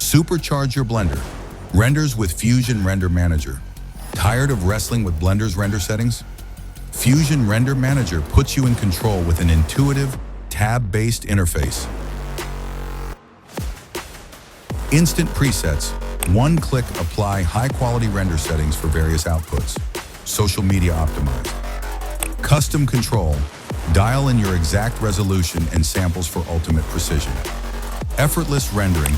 Supercharge your Blender. Renders with Fusion Render Manager. Tired of wrestling with Blender's render settings? Fusion Render Manager puts you in control with an intuitive, tab-based interface. Instant presets. One-click apply high-quality render settings for various outputs. Social media optimized. Custom control. Dial in your exact resolution and samples for ultimate precision. Effortless rendering.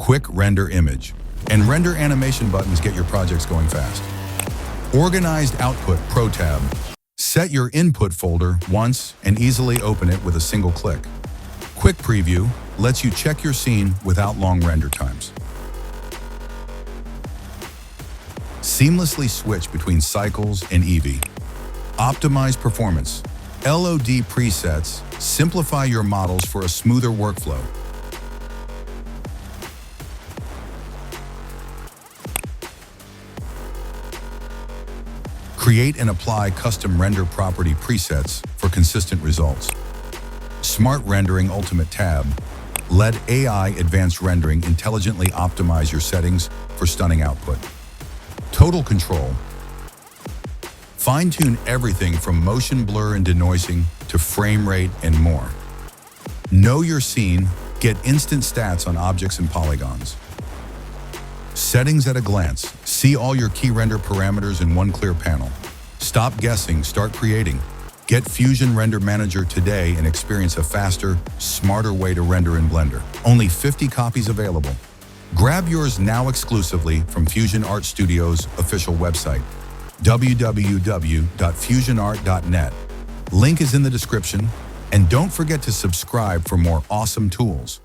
Quick render image. And render animation buttons get your projects going fast. Organized Output Pro tab. Set your input folder once and easily open it with a single click. Quick Preview lets you check your scene without long render times. Seamlessly switch between cycles and Eevee. Optimize performance. LOD presets simplify your models for a smoother workflow. Create and apply custom render property presets for consistent results. Smart Rendering Ultimate tab. Let AI Advanced Rendering intelligently optimize your settings for stunning output. Total Control. Fine-tune everything from motion blur and denoising to frame rate and more. Know your scene, get instant stats on objects and polygons. Settings at a glance. See all your key render parameters in one clear panel. Stop guessing, start creating. Get Fusion Render Manager today and experience a faster, smarter way to render in Blender. Only 50 copies available. Grab yours now exclusively from Fusion Art Studio's official website, www.fusionart.net. Link is in the description, and don't forget to subscribe for more awesome tools.